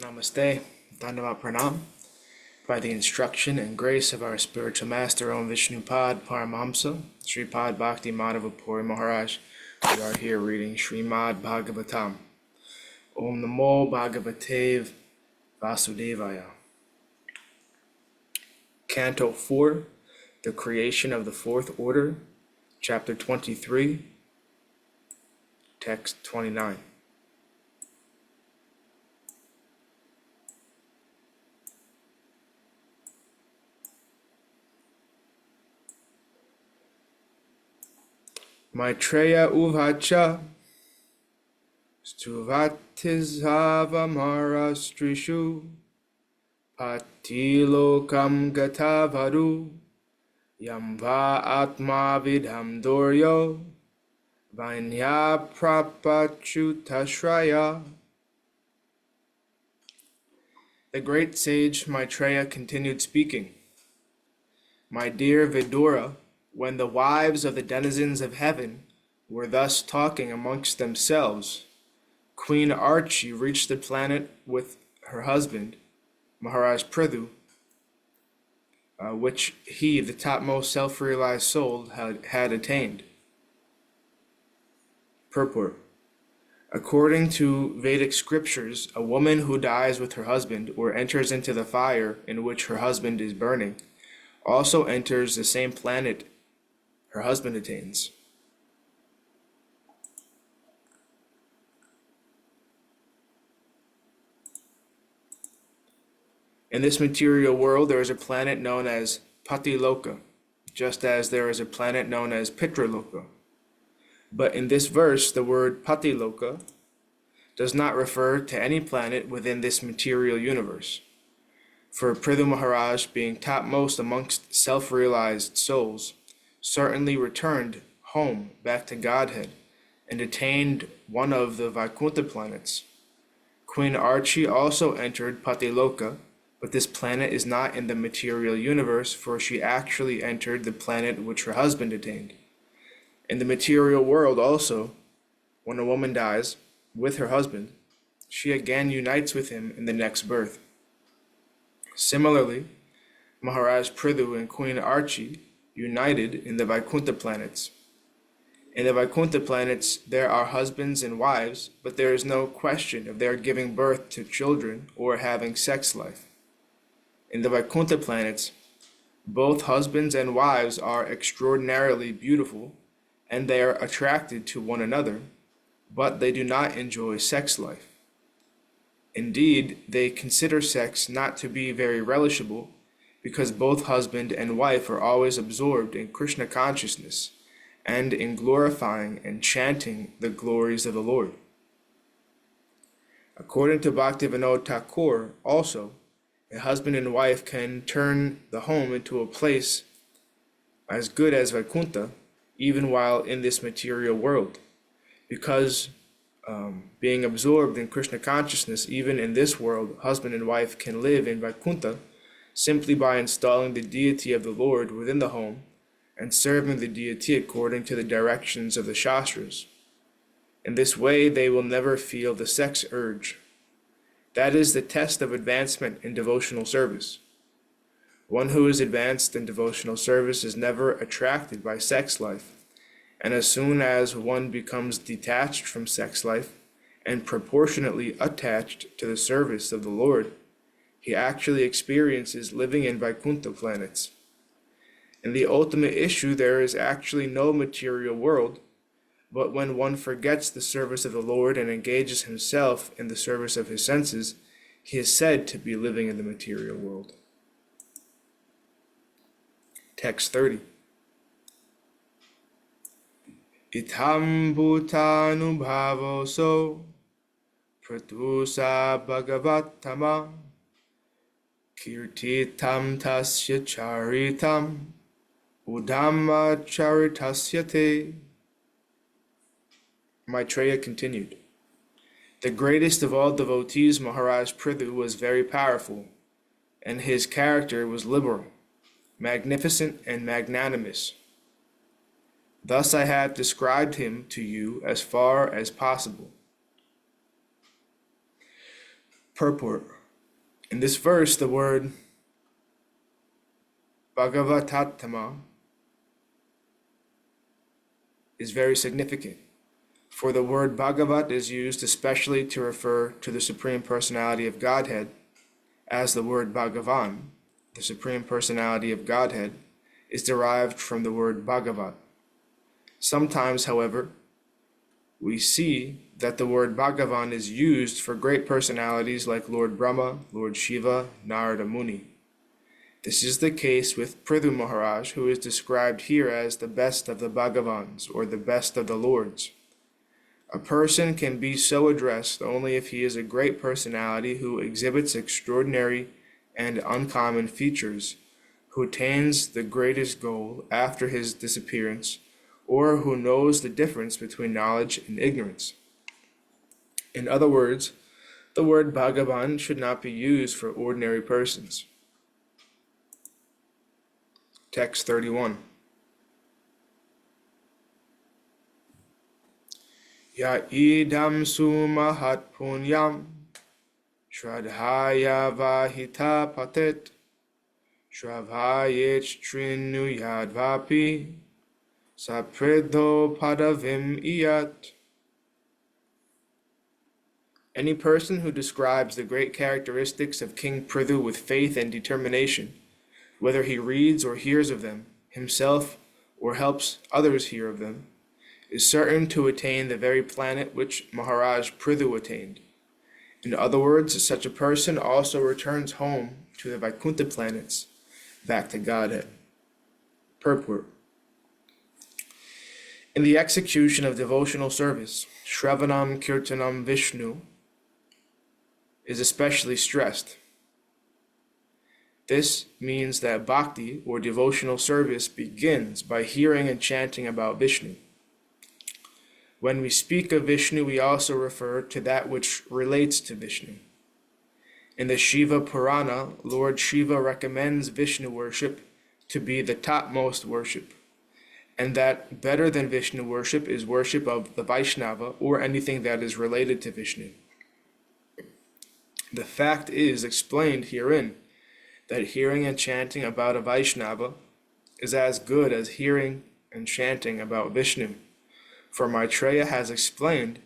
Namaste, Dandavat Pranam. By the instruction and grace of our spiritual master, Om Vishnupad Paramhamsa, Sripad Bhakti Madhava Puri Mahārāja, we are here reading Srimad Bhagavatam. Om Namo Bhagavate Vasudevaya. Canto 4, The Creation of the Fourth Order, Chapter 23, Text 29. Maitreya uvacha stuvatizhavamharastrishu patilokam gatavaru yamva atma vidham doryo vanya prapachutashraya. The great sage Maitreya continued speaking. My dear Vidura, when the wives of the denizens of heaven were thus talking amongst themselves, Queen Archi reached the planet with her husband, Mahārāja Pṛthu, which he, the topmost self-realized soul, had attained. Purport. According to Vedic scriptures, a woman who dies with her husband or enters into the fire in which her husband is burning also enters the same planet her husband attains. In this material world, there is a planet known as Patiloka, just as there is a planet known as Pitraloka. But in this verse, the word Patiloka does not refer to any planet within this material universe. For Pṛthu Mahārāja, being topmost amongst self-realized souls, certainly returned home back to Godhead and attained one of the Vaikuntha planets. Queen Archi also entered Patiloka, but this planet is not in the material universe, for she actually entered the planet which her husband attained. In the material world also, when a woman dies with her husband, she again unites with him in the next birth. Similarly, Mahārāja Pṛthu and Queen Archi united in the Vaikuntha planets. In the Vaikuntha planets, there are husbands and wives, but there is no question of their giving birth to children or having sex life. In the Vaikuntha planets, both husbands and wives are extraordinarily beautiful, and they are attracted to one another, but they do not enjoy sex life. Indeed, they consider sex not to be very relishable, because both husband and wife are always absorbed in Krishna consciousness and in glorifying and chanting the glories of the Lord. According to Bhaktivedanta Thakur, also, a husband and wife can turn the home into a place as good as Vaikuntha, even while in this material world, because being absorbed in Krishna consciousness, even in this world, husband and wife can live in Vaikuntha simply by installing the deity of the Lord within the home and serving the deity according to the directions of the Shastras. In this way, they will never feel the sex urge. That is the test of advancement in devotional service. One who is advanced in devotional service is never attracted by sex life, and as soon as one becomes detached from sex life and proportionately attached to the service of the Lord, he actually experiences living in Vaikuntha planets. In the ultimate issue, there is actually no material world, but when one forgets the service of the Lord and engages himself in the service of his senses, he is said to be living in the material world. Text 30. Itham bhutanubhavoso Pṛthu sa Bhagavatama Kirtitam tasya charitam Udhamma charitasyate. Maitreya continued. The greatest of all devotees, Mahārāja Pṛthu, was very powerful, and his character was liberal, magnificent, and magnanimous. Thus I have described him to you as far as possible. Purport. In this verse, the word Bhagavatatama is very significant, for the word Bhagavat is used especially to refer to the Supreme Personality of Godhead, as the word Bhagavan, the Supreme Personality of Godhead, is derived from the word Bhagavat. Sometimes, however, we see that the word Bhagavan is used for great personalities like Lord Brahma, Lord Shiva, Narada Muni. This is the case with Pṛthu Maharaj, who is described here as the best of the Bhagavans, or the best of the Lords. A person can be so addressed only if he is a great personality who exhibits extraordinary and uncommon features, who attains the greatest goal after his disappearance, or who knows the difference between knowledge and ignorance. In other words, the word Bhagavan should not be used for ordinary persons. Text 31. Ya idam sumahat punyam shradhaya vahita patet shravayet trinu yadvapi sapredho padavim iyat. Any person who describes the great characteristics of King Pṛthu with faith and determination, whether he reads or hears of them himself or helps others hear of them, is certain to attain the very planet which Maharaj Pṛthu attained. In other words, such a person also returns home to the Vaikuntha planets, back to Godhead. Purport. In the execution of devotional service, Shravanam Kirtanam Vishnu is especially stressed. This means that bhakti, or devotional service, begins by hearing and chanting about Vishnu. When we speak of Vishnu, we also refer to that which relates to Vishnu. In the Shiva Purana, Lord Shiva recommends Vishnu worship to be the topmost worship, and that better than Vishnu worship is worship of the Vaishnava or anything that is related to Vishnu. The fact is explained herein that hearing and chanting about a Vaishnava is as good as hearing and chanting about Vishnu. For Maitreya has explained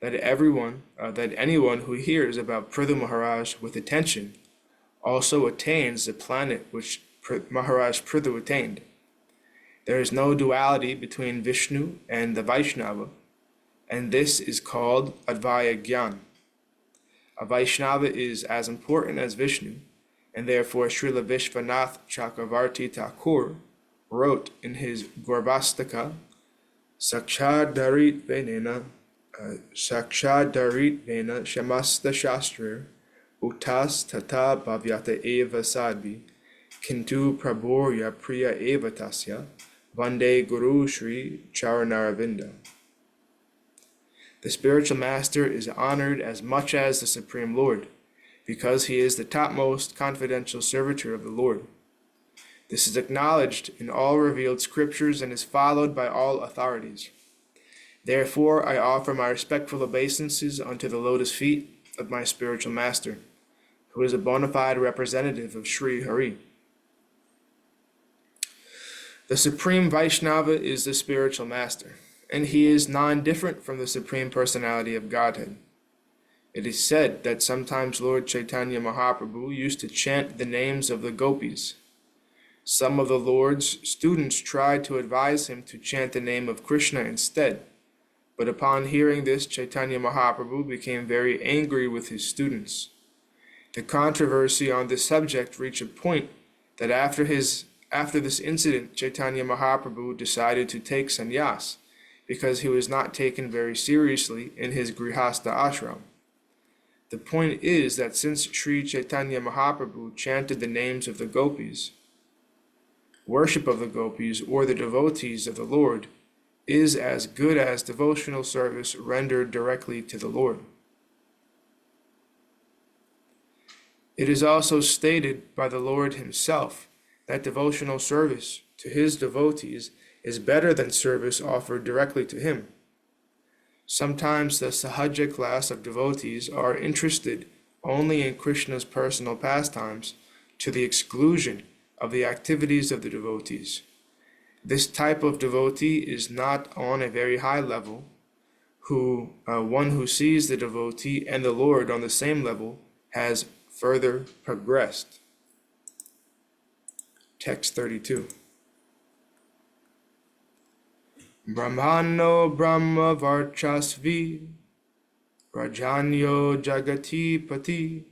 that anyone who hears about Pṛthu Maharaj with attention also attains the planet which Maharaj Pṛthu attained. There is no duality between Vishnu and the Vaishnava, and this is called Advaya Gyan. A Vaishnava is as important as Vishnu, and therefore Srila Vishwanath Chakravarti Thakur wrote in his Garbhastaka, Sakshadarit Venena Shamasta Shastrir Utas Tata Bhavyata Eva Sadvi Kintu Prabhurya Priya Eva Tasya Vande Guru Shri Charanaravinda. The spiritual master is honored as much as the Supreme Lord, because he is the topmost confidential servitor of the Lord. This is acknowledged in all revealed scriptures and is followed by all authorities. Therefore, I offer my respectful obeisances unto the lotus feet of my spiritual master, who is a bona fide representative of Sri Hare. The Supreme Vaishnava is the spiritual master, and he is non-different from the Supreme Personality of Godhead. It is said that sometimes Lord Chaitanya Mahaprabhu used to chant the names of the gopis. Some of the Lord's students tried to advise him to chant the name of Krishna instead, but upon hearing this, Chaitanya Mahaprabhu became very angry with his students. The controversy on this subject reached a point that after this incident, Chaitanya Mahaprabhu decided to take sannyas, because he was not taken very seriously in his grihastha ashram. The point is that since Sri Chaitanya Mahaprabhu chanted the names of the gopis, worship of the gopis or the devotees of the Lord is as good as devotional service rendered directly to the Lord. It is also stated by the Lord himself that devotional service to his devotees is better than service offered directly to him. Sometimes the Sahaja class of devotees are interested only in Krishna's personal pastimes to the exclusion of the activities of the devotees. This type of devotee is not on a very high level. One who sees the devotee and the Lord on the same level has further progressed. Text 32. Brahmano Brahma Varchasvi Rajanyo Jagati Pati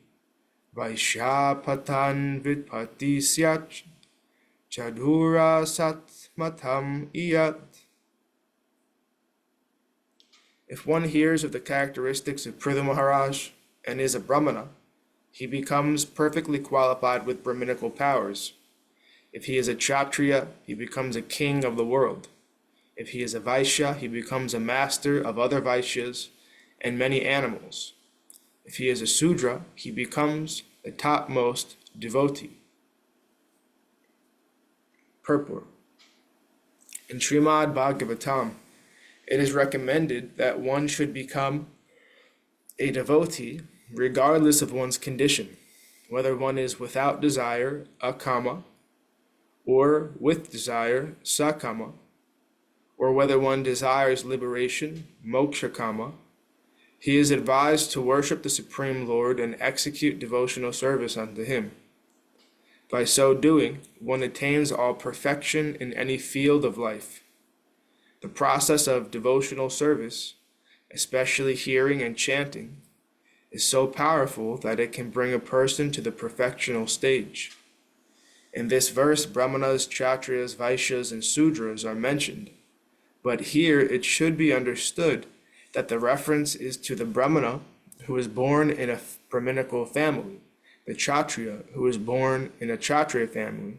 Vaishapatan Vitpati Syach Chadura Satmatam Iyat. If one hears of the characteristics of Pṛthu Maharaj and is a Brahmana, he becomes perfectly qualified with Brahminical powers. If he is a Kshatriya, he becomes a king of the world. If he is a Vaishya, he becomes a master of other Vaishyas and many animals. If he is a Sudra, he becomes the topmost devotee. Purport. In Srimad Bhagavatam, it is recommended that one should become a devotee regardless of one's condition, whether one is without desire, akama, or with desire, sakama, or whether one desires liberation, moksha kama. He is advised to worship the Supreme Lord and execute devotional service unto Him. By so doing, one attains all perfection in any field of life. The process of devotional service, especially hearing and chanting, is so powerful that it can bring a person to the perfectional stage. In this verse, Brahmanas, Kshatriyas, Vaishyas, and Sudras are mentioned, but here it should be understood that the reference is to the Brahmana who is born in a Brahminical family, the Kshatriya who is born in a Kshatriya family,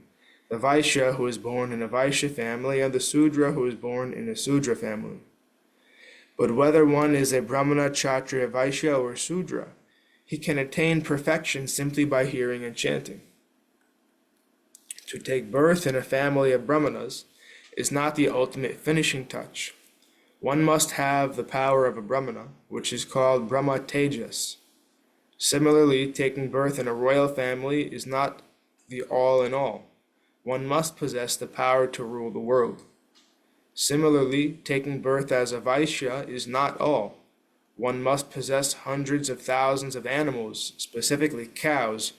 the Vaishya who is born in a Vaishya family, and the Sudra who is born in a Sudra family. But whether one is a Brahmana, Kshatriya, Vaishya, or Sudra, he can attain perfection simply by hearing and chanting. To take birth in a family of Brahmanas is not the ultimate finishing touch. One must have the power of a Brahmana, which is called Brahma Tejas. Similarly, taking birth in a royal family is not the all in all. One must possess the power to rule the world. Similarly, taking birth as a Vaishya is not all. One must possess hundreds of thousands of animals, specifically cows,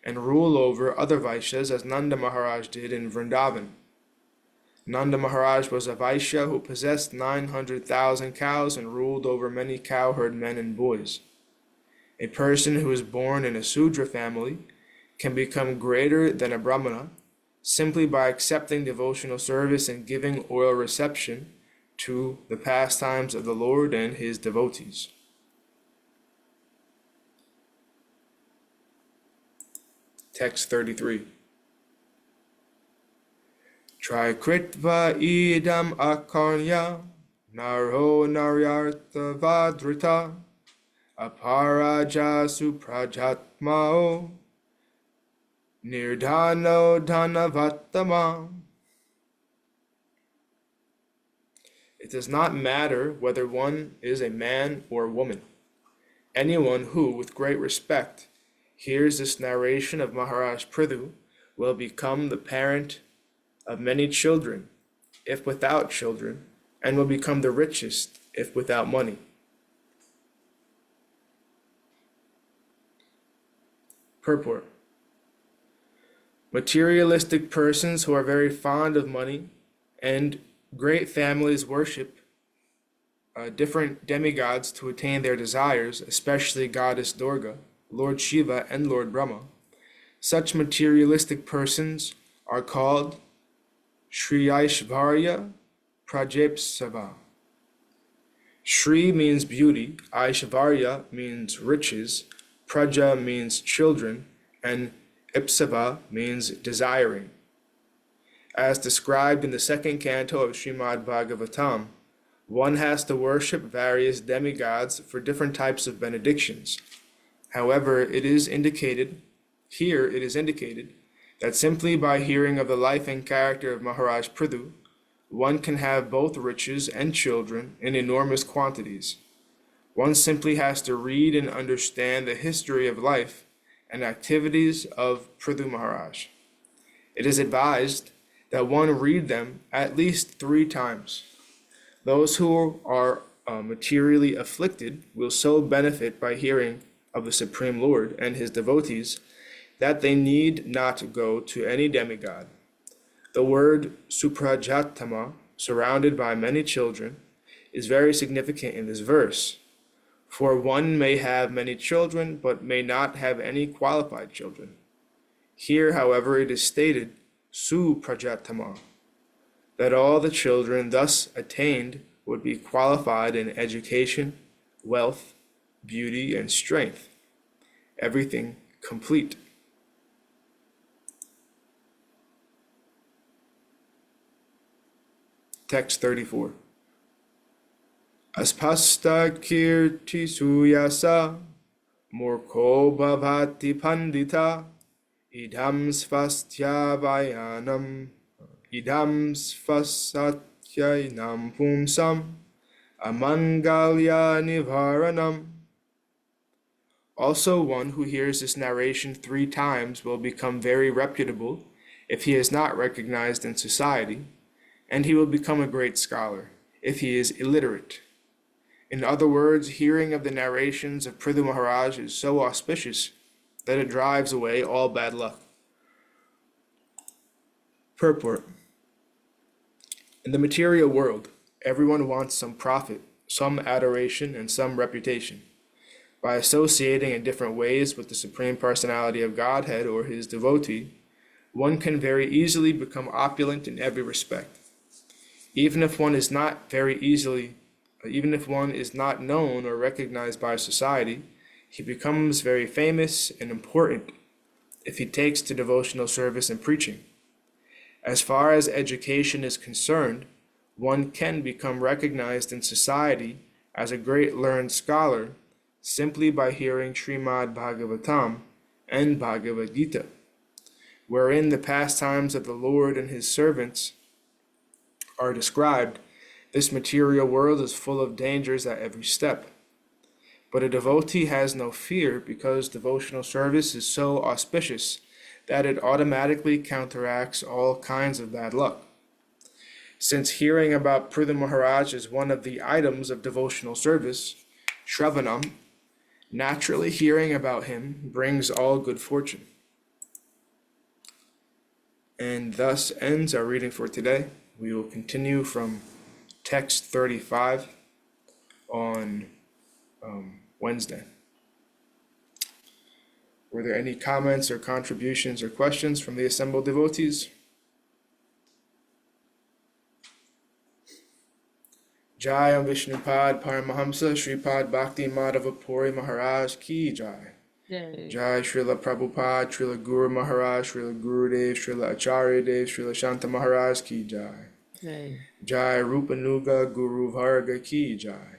and rule over other Vaishyas as Nanda Maharaj did in Vrindavan. Nanda Maharaj was a Vaishya who possessed 900,000 cows and ruled over many cowherd men and boys. A person who is born in a Sudra family can become greater than a Brahmana simply by accepting devotional service and giving oral reception to the pastimes of the Lord and His devotees. Text 33. Trikritva idam akarnya naro naryartha vadrita aparaja suprajatmao nirdhano dhanavatama. It does not matter whether one is a man or woman. Anyone who, with great respect, hears this narration of Maharaj Pṛthu will become the parent of many children, if without children, and will become the richest, if without money. Purport. Materialistic persons who are very fond of money and great families worship different demigods to attain their desires, especially Goddess Durga, Lord Shiva, and Lord Brahma. Such materialistic persons are called Shri Aishvarya Prajapsava. Shri means beauty, Aishvarya means riches, Praja means children, and Ipsava means desiring. As described in the second canto of Srimad Bhagavatam, one has to worship various demigods for different types of benedictions. However, it is indicated that simply by hearing of the life and character of Maharaj Pṛthu, one can have both riches and children in enormous quantities. One simply has to read and understand the history of life and activities of Pṛthu Maharaj. It is advised that one read them at least 3 times. Those who are materially afflicted will so benefit by hearing of the Supreme Lord and his devotees that they need not go to any demigod. The word suprajatama, surrounded by many children, is very significant in this verse. For one may have many children, but may not have any qualified children. Here, however, it is stated, suprajatama, that all the children thus attained would be qualified in education, wealth, beauty, and strength. Everything complete. Text 34. Aspasta kirti suyasa murko bhavati pandita idam svasthyavayanam idam svasatyainam pumsam amangalya nivaranam. Also, one who hears this narration 3 times will become very reputable if he is not recognized in society, and he will become a great scholar if he is illiterate. In other words, hearing of the narrations of Pṛthu Maharaj is so auspicious that it drives away all bad luck. Purport. In the material world, everyone wants some profit, some adoration, and some reputation. By associating in different ways with the Supreme Personality of Godhead or his devotee, one can very easily become opulent in every respect. Even if one is not known or recognized by society, he becomes very famous and important if he takes to devotional service and preaching. As far as education is concerned, one can become recognized in society as a great learned scholar simply by hearing Srimad Bhagavatam and Bhagavad Gita, wherein the pastimes of the Lord and his servants are described. This material world is full of dangers at every step. But a devotee has no fear because devotional service is so auspicious that it automatically counteracts all kinds of bad luck. Since hearing about Pṛthu Maharaj is one of the items of devotional service, Shravanam, naturally hearing about him brings all good fortune. And thus ends our reading for today. We will continue from text 35 on Wednesday. Were there any comments or contributions or questions from the assembled devotees? Jai Om Vishnupad Paramahamsa Sripad Bhakti Madhava Puri Maharaj Ki Jai. Jai Srila Prabhupada, Srila Guru Maharaj, Srila Gurudev, Srila Acharya Dev, Srila Shanta Maharaj Ki Jai. Jai Rupanuga Guru Varga Ki Jai.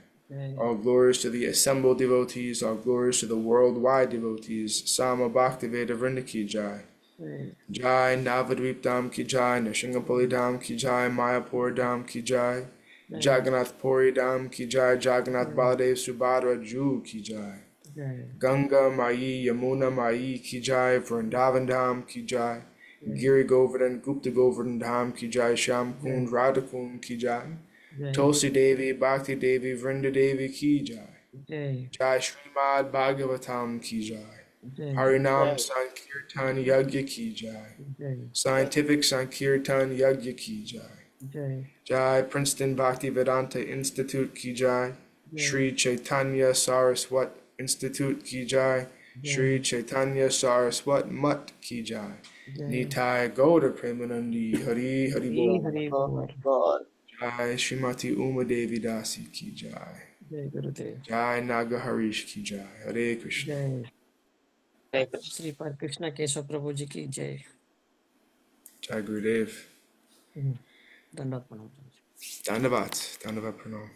All glories to the assembled devotees, all glories to the worldwide devotees. Sama Bhaktiveda Vrinda Ki Jai. Jai Navadvip Dham Ki Jai, Nrsimhapuri Dham Ki Jai, Mayapur Dham Ki Jai. Jagannath Puri Dham Ki Jai, Jagannath Baladev Subhadra Ju Ki Jai. Ganga Mai Yamuna Mai Ki Jai, Vrindavan Dham Ki Jai. Giri Govardhan Gupta Govardhan Dham Ki Jai, Sham Kund Radha Kund Ki Jai. Tulsi Devi Bhakti Devi Vrinda Devi Ki Jai. Jai Srimad Bhagavatam Ki Jai. Harinam Sankirtan Yagya Ki Jai. Scientific Sankirtan Yagya Ki Jai. Jai Princeton Bhaktivedanta Institute Ki Jai. Sri Chaitanya Saraswat Institute Ki Jai. Sri Chaitanya Saraswat Mat Ki Jai. Nitai Gauda Premanandi Hari Hari Bol. Jai Srimati Uma Devi Dasi Ki Jai. Jai Naga Harish Ki Jai. Hare Krishna. Sripad Krishna Keshav Prabhu ji ki jai. Jai Gurudev. Dandavat Pranam. Dandavat. Dandavat Pranam.